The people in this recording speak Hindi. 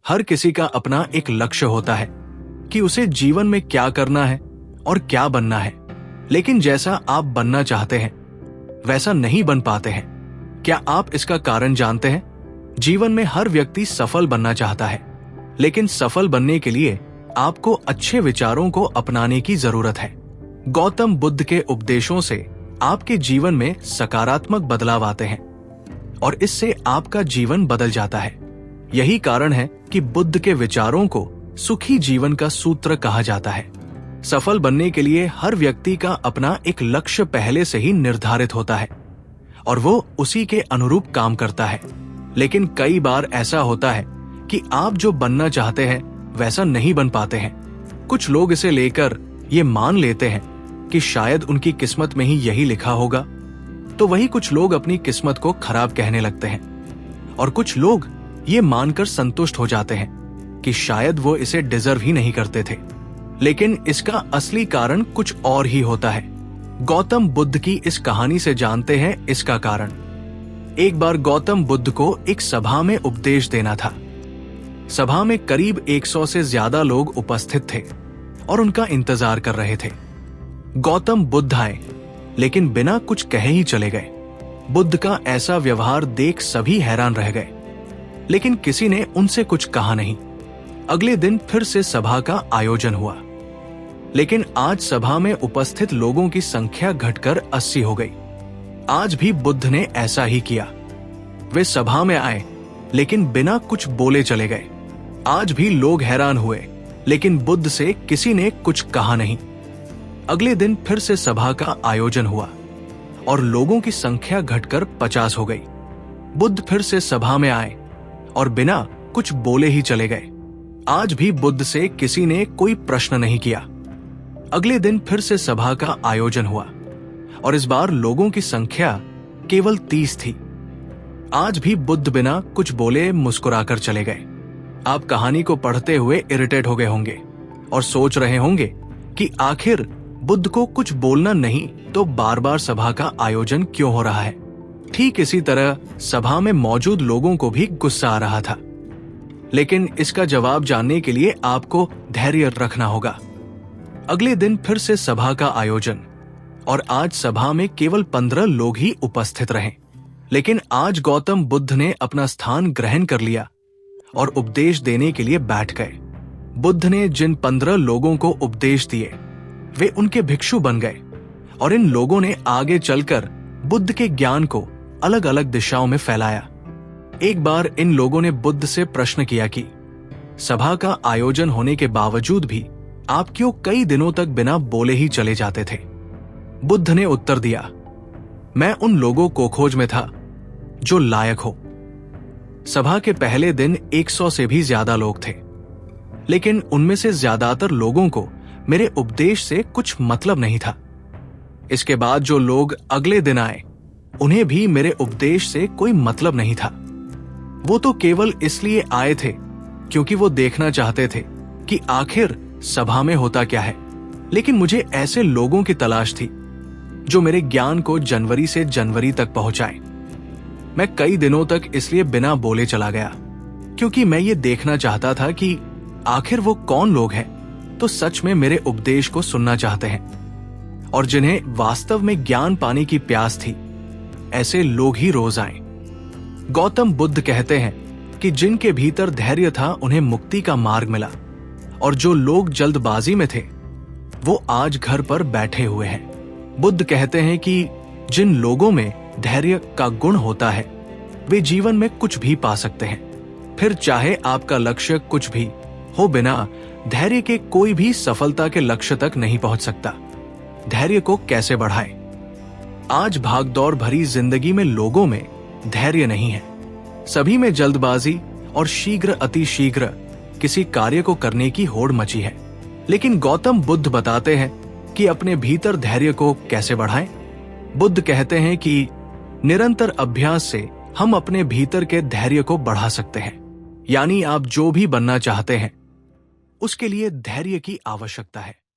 हर किसी का अपना एक लक्ष्य होता है कि उसे जीवन में क्या करना है और क्या बनना है, लेकिन जैसा आप बनना चाहते हैं वैसा नहीं बन पाते हैं। क्या आप इसका कारण जानते हैं? जीवन में हर व्यक्ति सफल बनना चाहता है, लेकिन सफल बनने के लिए आपको अच्छे विचारों को अपनाने की जरूरत है। गौतम बुद्ध के उपदेशों से आपके जीवन में सकारात्मक बदलाव आते हैं और इससे आपका जीवन बदल जाता है। यही कारण है कि बुद्ध के विचारों को सुखी जीवन का सूत्र कहा जाता है। सफल बनने के लिए हर व्यक्ति का अपना एक लक्ष्य पहले से ही निर्धारित होता है और वो उसी के अनुरूप काम करता है। लेकिन कई बार ऐसा होता है कि आप जो बनना चाहते हैं वैसा नहीं बन पाते हैं। कुछ लोग इसे लेकर ये मान लेते हैं कि शायद उनकी किस्मत में ही यही लिखा होगा, तो वही कुछ लोग अपनी किस्मत को खराब कहने लगते हैं और कुछ लोग ये मानकर संतुष्ट हो जाते हैं कि शायद वो इसे डिजर्व ही नहीं करते थे। लेकिन इसका असली कारण कुछ और ही होता है। गौतम बुद्ध की इस कहानी से जानते हैं इसका कारण। एक बार गौतम बुद्ध को एक सभा में उपदेश देना था। सभा में करीब 100 से ज्यादा लोग उपस्थित थे और उनका इंतजार कर रहे थे। गौतम बुद्ध आए, लेकिन बिना कुछ कहे ही चले गए। बुद्ध का ऐसा व्यवहार देख सभी हैरान रह गए, लेकिन किसी ने उनसे कुछ कहा नहीं। अगले दिन फिर से सभा का आयोजन हुआ, लेकिन आज सभा में उपस्थित लोगों की संख्या घटकर 80 हो गई। आज भी बुद्ध ने ऐसा ही किया। वे सभा में आए, लेकिन बिना कुछ बोले चले गए। आज भी लोग हैरान हुए, लेकिन बुद्ध से किसी ने कुछ कहा नहीं। अगले दिन फिर से सभा का आयोजन हुआ और लोगों की संख्या घटकर 50 हो गई। बुद्ध फिर से सभा में आए और बिना कुछ बोले ही चले गए। आज भी बुद्ध से किसी ने कोई प्रश्न नहीं किया। अगले दिन फिर से सभा का आयोजन हुआ और इस बार लोगों की संख्या केवल 30 थी। आज भी बुद्ध बिना कुछ बोले मुस्कुराकर चले गए। आप कहानी को पढ़ते हुए इरिटेट हो गए होंगे और सोच रहे होंगे कि आखिर बुद्ध को कुछ बोलना नहीं तो बार बार सभा का आयोजन क्यों हो रहा है। ठीक इसी तरह सभा में मौजूद लोगों को भी गुस्सा आ रहा था, लेकिन इसका जवाब जानने के लिए आपको धैर्य रखना होगा। अगले दिन फिर से सभा का आयोजन और आज सभा में केवल 15 लोग ही उपस्थित रहे, लेकिन आज गौतम बुद्ध ने अपना स्थान ग्रहण कर लिया और उपदेश देने के लिए बैठ गए। बुद्ध ने जिन 15 लोगों को उपदेश दिए वे उनके भिक्षु बन गए और इन लोगों ने आगे चलकर बुद्ध के ज्ञान को अलग अलग दिशाओं में फैलाया। एक बार इन लोगों ने बुद्ध से प्रश्न किया कि सभा का आयोजन होने के बावजूद भी आप क्यों कई दिनों तक बिना बोले ही चले जाते थे। बुद्ध ने उत्तर दिया, मैं उन लोगों को खोज में था जो लायक हो। सभा के पहले दिन 100 से भी ज्यादा लोग थे, लेकिन उनमें से ज्यादातर लोगों को मेरे उपदेश से कुछ मतलब नहीं था। इसके बाद जो लोग अगले दिन आए उन्हें भी मेरे उपदेश से कोई मतलब नहीं था। वो तो केवल इसलिए आए थे क्योंकि वो देखना चाहते थे कि आखिर सभा में होता क्या है। लेकिन मुझे ऐसे लोगों की तलाश थी जो मेरे ज्ञान को जनवरी से जनवरी तक पहुंचाए। मैं कई दिनों तक इसलिए बिना बोले चला गया क्योंकि मैं ये देखना चाहता था कि आखिर वो कौन लोग हैं तो सच में मेरे उपदेश को सुनना चाहते हैं और जिन्हें वास्तव में ज्ञान पाने की प्यास थी। ऐसे लोग ही रोज आए। गौतम बुद्ध कहते हैं कि जिनके भीतर धैर्य था उन्हें मुक्ति का मार्ग मिला और जो लोग जल्दबाजी में थे वो आज घर पर बैठे हुए हैं। बुद्ध कहते हैं कि जिन लोगों में धैर्य का गुण होता है वे जीवन में कुछ भी पा सकते हैं। फिर चाहे आपका लक्ष्य कुछ भी हो, बिना धैर्य के कोई भी सफलता के लक्ष्य तक नहीं पहुंच सकता। धैर्य को कैसे बढ़ाएं? आज भागदौड़ भरी जिंदगी में लोगों में धैर्य नहीं है। सभी में जल्दबाजी और शीघ्र अतिशीघ्र किसी कार्य को करने की होड़ मची है। लेकिन गौतम बुद्ध बताते हैं कि अपने भीतर धैर्य को कैसे बढ़ाएं। बुद्ध कहते हैं कि निरंतर अभ्यास से हम अपने भीतर के धैर्य को बढ़ा सकते हैं। यानी आप जो भी बनना चाहते हैं उसके लिए धैर्य की आवश्यकता है।